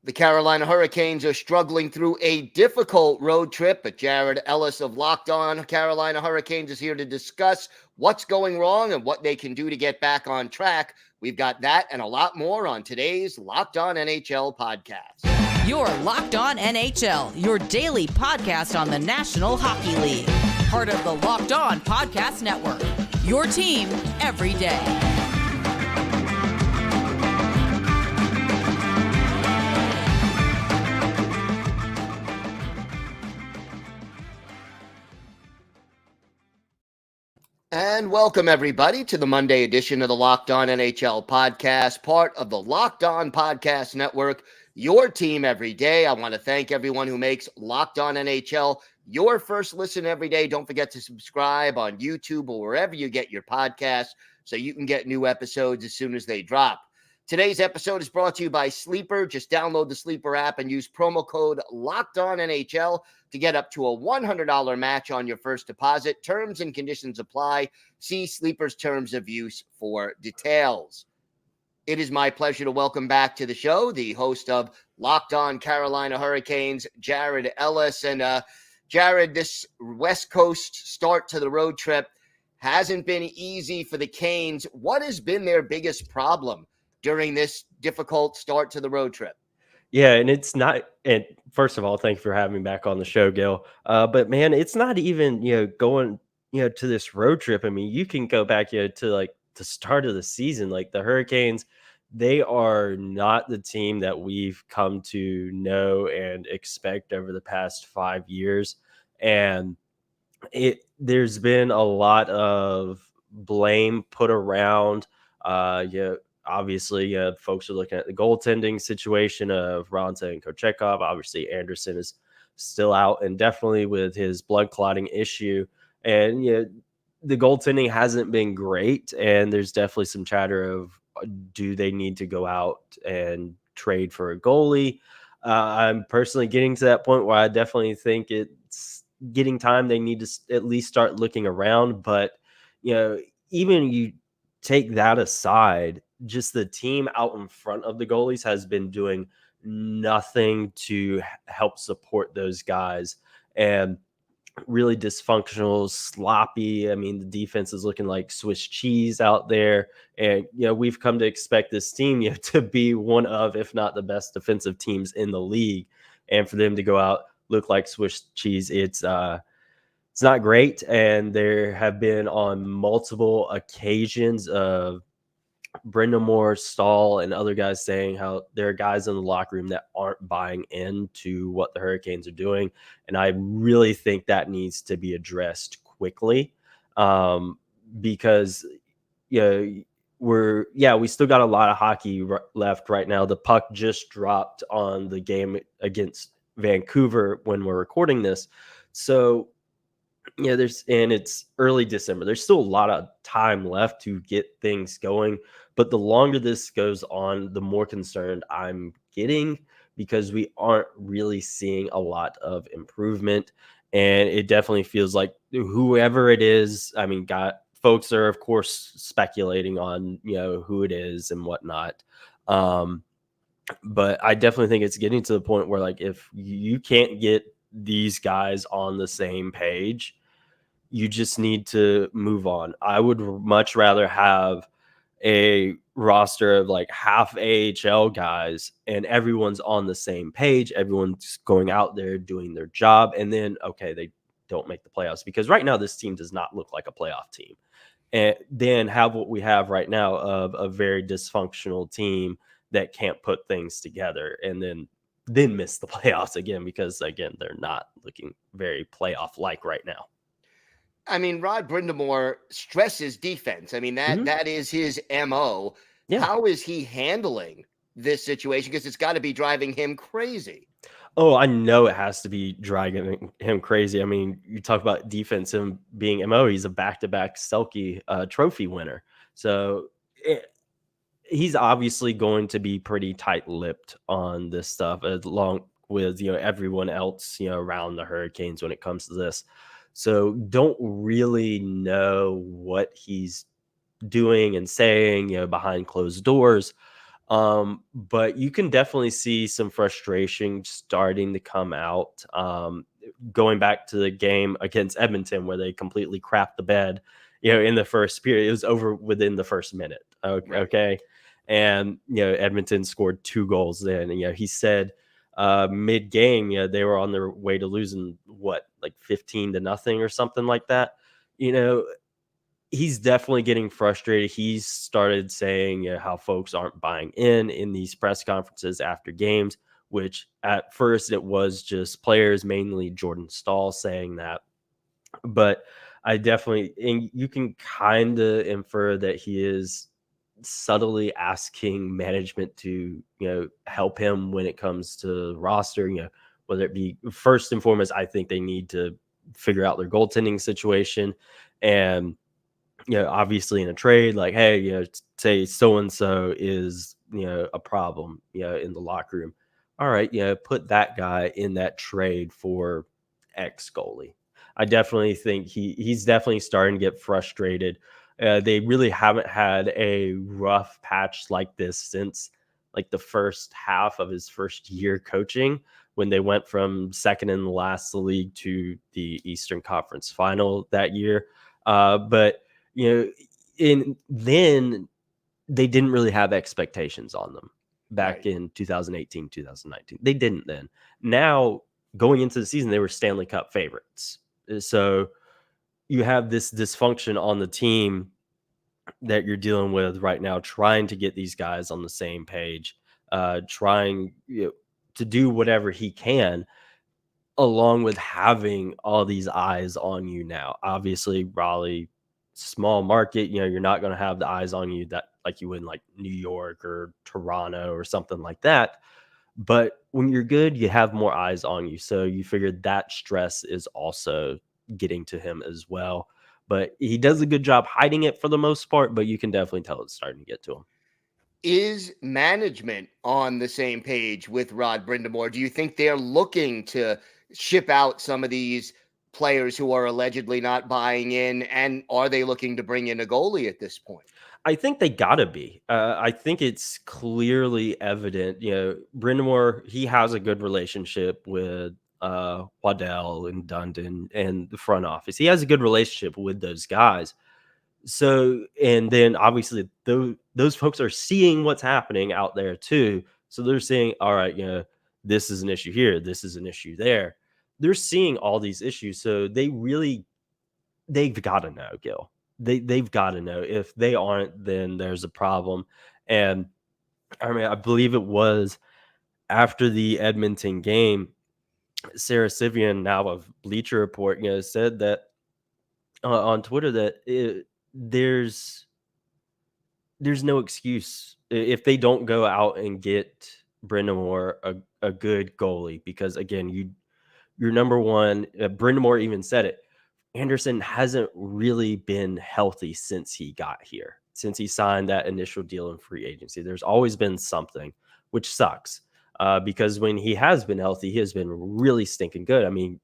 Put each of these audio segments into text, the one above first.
The Carolina Hurricanes are struggling through a difficult road trip, but Jared Ellis of Locked On Carolina Hurricanes is here to discuss what's going wrong and what they can do to get back on track. We've got that and a lot more on today's Locked On NHL podcast. You're Locked On NHL, your daily podcast on the National Hockey League. Part of the Locked On Podcast Network, your team every day. And welcome, everybody, to the Monday edition of the Locked On NHL podcast, part of the Locked On Podcast Network, your team every day. I want to thank everyone who makes Locked On NHL your first listen every day. Don't forget to subscribe on YouTube or wherever you get your podcasts so you can get new episodes as soon as they drop. Today's episode is brought to you by Sleeper. Just download the Sleeper app and use promo code LOCKEDONNHL to get up to a $100 match on your first deposit. Terms and conditions apply. See Sleeper's terms of use for details. It is my pleasure to welcome back to the show the host of Locked On Carolina Hurricanes, Jared Ellis. And Jared, this West Coast start to the road trip hasn't been easy for the Canes. What has been their biggest problem during this difficult start to the road trip? Yeah, and it's not. And first of all, thank you for having me back on the show, Gil. But man, it's not even going to this road trip. I mean, you can go back to like the start of the season. Like the Hurricanes, they are not the team that we've come to know and expect over the past 5 years. And there's been a lot of blame put around. Obviously, folks are looking at the goaltending situation of Ronta and Kochekov. Obviously, Anderson is still out, and definitely with his blood clotting issue. And the goaltending hasn't been great, and there's definitely some chatter of do they need to go out and trade for a goalie? I'm personally getting to that point where I definitely think it's getting time. They need to at least start looking around. But even you take that aside, just the team out in front of the goalies has been doing nothing to help support those guys, and really dysfunctional, sloppy. I mean, the defense is looking like Swiss cheese out there. And, we've come to expect this team to be one of, if not the best defensive teams in the league. And for them to go out, look like Swiss cheese, it's not great. And there have been on multiple occasions of Brindamour, Stahl, and other guys saying how there are guys in the locker room that aren't buying into what the Hurricanes are doing. And I really think that needs to be addressed quickly, because we still got a lot of hockey left right now. The puck just dropped on the game against Vancouver when we're recording this. So it's early December. There's still a lot of time left to get things going. But the longer this goes on, the more concerned I'm getting, because we aren't really seeing a lot of improvement. And it definitely feels like whoever it is, I mean, folks are, of course, speculating on, who it is and whatnot. But I definitely think it's getting to the point where, like, if you can't get these guys on the same page, you just need to move on. I would much rather have a roster of like half AHL guys and everyone's on the same page. Everyone's going out there doing their job. And then, okay, they don't make the playoffs, because right now this team does not look like a playoff team. And then have what we have right now of a very dysfunctional team that can't put things together, and then miss the playoffs again, because again, they're not looking very playoff like right now. I mean, Rod Brind'Amour stresses defense. I mean, that is his MO. Yeah. How is he handling this situation? Because it's got to be driving him crazy. Oh, I know it has to be driving him crazy. I mean, you talk about defense, him being MO, he's a back-to-back Selke trophy winner. So he's obviously going to be pretty tight-lipped on this stuff, along with, everyone else, around the Hurricanes when it comes to this. So don't really know what he's doing and saying, behind closed doors. But you can definitely see some frustration starting to come out. Going back to the game against Edmonton where they completely crapped the bed, in the first period, it was over within the first minute. Okay. Right. And, Edmonton scored 2 goals then. And, he said mid game, they were on their way to losing like 15-0 or something like that. He's definitely getting frustrated. He's started saying how folks aren't buying in these press conferences after games, which at first it was just players, mainly Jordan Staal, saying that. But I definitely, and you can kind of infer that he is subtly asking management to, help him when it comes to roster, whether it be first and foremost, I think they need to figure out their goaltending situation. And obviously in a trade, like, hey, say so-and-so is, a problem, in the locker room. All right, put that guy in that trade for X goalie. I definitely think he's definitely starting to get frustrated. They really haven't had a rough patch like this since like the first half of his first year coaching, when they went from second in the last league to the Eastern Conference Final that year. But then they didn't really have expectations on them back in 2018, 2019. They didn't then. Now, going into the season, they were Stanley Cup favorites. So you have this dysfunction on the team that you're dealing with right now, trying to get these guys on the same page, trying to do whatever he can, along with having all these eyes on you now. Obviously, Raleigh, small market, you're not going to have the eyes on you that like you would in like New York or Toronto or something like that. But when you're good, you have more eyes on you. So you figure that stress is also getting to him as well. But he does a good job hiding it for the most part, but you can definitely tell it's starting to get to him. Is management on the same page with Rod Brind'Amour? Do you think they're looking to ship out some of these players who are allegedly not buying in? And are they looking to bring in a goalie at this point? I think they gotta be. I think it's clearly evident. Brind'Amour, he has a good relationship with Waddell and Dundon and the front office. He has a good relationship with those guys. So, and then obviously those folks are seeing what's happening out there too. So they're saying, all right, this is an issue here, this is an issue there. They're seeing all these issues. So they've got to know, Gil. They've got to know. If they aren't, then there's a problem. And I mean, I believe it was after the Edmonton game, Sarah Sivian, now of Bleacher Report, said that on Twitter that there's no excuse if they don't go out and get Brind'Amour a good goalie, because again, you're number one. Brind'Amour even said it. Anderson hasn't really been healthy since he got here, since he signed that initial deal in free agency. There's always been something, which sucks because when he has been healthy, he has been really stinking good. I mean,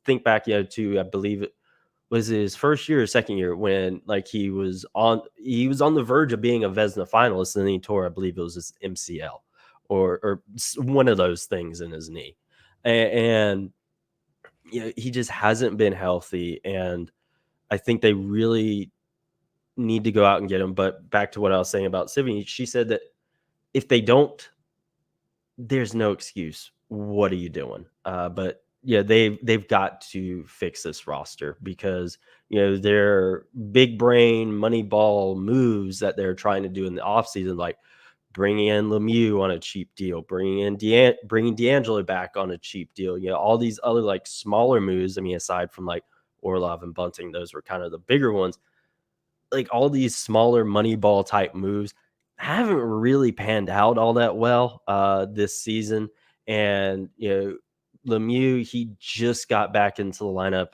think back, to, I believe it was his first year or second year when like he was on the verge of being a Vezina finalist, and then he tore, I believe it was his MCL or one of those things in his knee. And he just hasn't been healthy, and I think they really need to go out and get him. But back to what I was saying about Sivian, she said that if they don't, there's no excuse. What are you doing? But yeah, they've got to fix this roster, because their big brain money ball moves that they're trying to do in the offseason, like bringing in Lemieux on a cheap deal, bringing D'Angelo back on a cheap deal, all these other like smaller moves. I mean, aside from like Orlov and Bunting, those were kind of the bigger ones. Like all these smaller money ball type moves haven't really panned out all that well this season. And Lemieux, he just got back into the lineup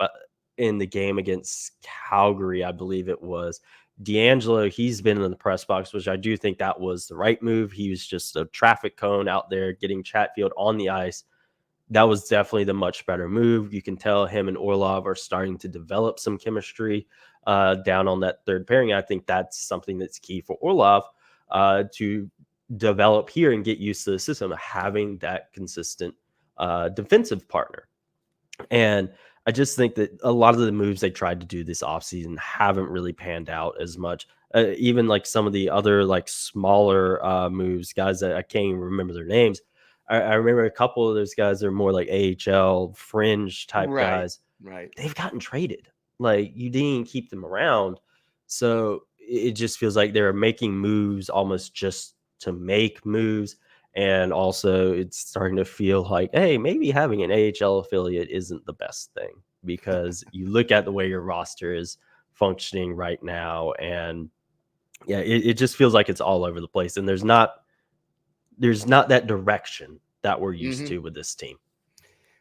in the game against Calgary, I believe it was. D'Angelo, he's been in the press box, which I do think that was the right move. He was just a traffic cone out there getting Chatfield on the ice. That was definitely the much better move. You can tell him and Orlov are starting to develop some chemistry down on that third pairing. I think that's something that's key for Orlov to develop here and get used to the system of having that consistent defensive partner. And I just think that a lot of the moves they tried to do this offseason haven't really panned out as much. Even like some of the other like smaller moves, guys that I can't even remember their names. I remember a couple of those guys that are more like AHL fringe type Right. guys. Right. They've gotten traded. Like you didn't keep them around. So it just feels like they're making moves almost just to make moves. And also, it's starting to feel like, hey, maybe having an AHL affiliate isn't the best thing, because you look at the way your roster is functioning right now. And yeah, it just feels like it's all over the place. And there's not that direction that we're used to with this team.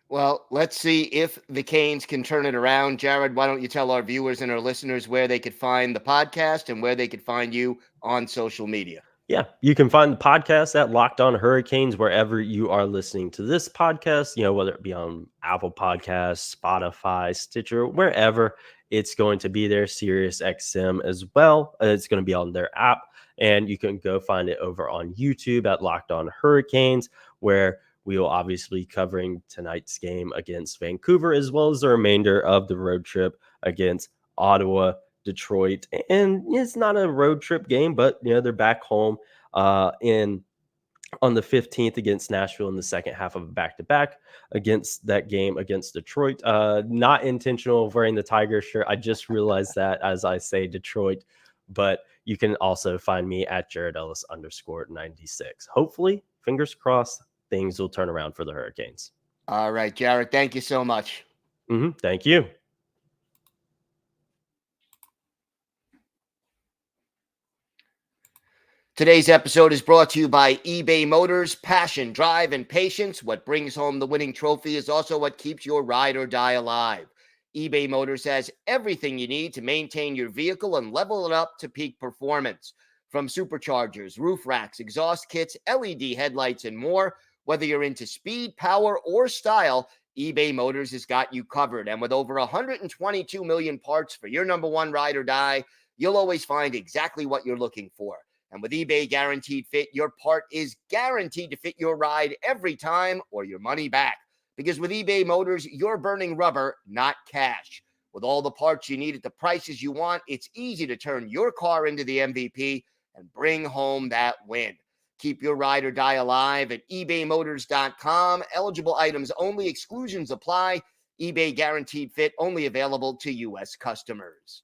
Well, let's see if the Canes can turn it around. Jared, why don't you tell our viewers and our listeners where they could find the podcast and where they could find you on social media? Yeah, you can find the podcast at Locked On Hurricanes wherever you are listening to this podcast, whether it be on Apple Podcasts, Spotify, Stitcher, wherever, it's going to be there. Sirius XM as well. It's going to be on their app, and you can go find it over on YouTube at Locked On Hurricanes, where we will obviously be covering tonight's game against Vancouver, as well as the remainder of the road trip against Ottawa, Detroit. And it's not a road trip game, but they're back home on the 15th against Nashville in the second half of a back-to-back against that game against Detroit. Not intentional wearing the Tiger shirt. I just realized that as I say Detroit, but you can also find me at Jared Ellis _96. Hopefully, fingers crossed, things will turn around for the Hurricanes. All right, Jared, thank you so much. Thank you. Today's episode is brought to you by eBay Motors. Passion, drive, and patience. What brings home the winning trophy is also what keeps your ride or die alive. eBay Motors has everything you need to maintain your vehicle and level it up to peak performance. From superchargers, roof racks, exhaust kits, LED headlights, and more. Whether you're into speed, power, or style, eBay Motors has got you covered. And with over 122 million parts for your number one ride or die, you'll always find exactly what you're looking for. And with eBay Guaranteed Fit, your part is guaranteed to fit your ride every time or your money back. Because with eBay Motors, you're burning rubber, not cash. With all the parts you need at the prices you want, it's easy to turn your car into the MVP and bring home that win. Keep your ride or die alive at ebaymotors.com. Eligible items only. Exclusions apply. eBay Guaranteed Fit only available to U.S. customers.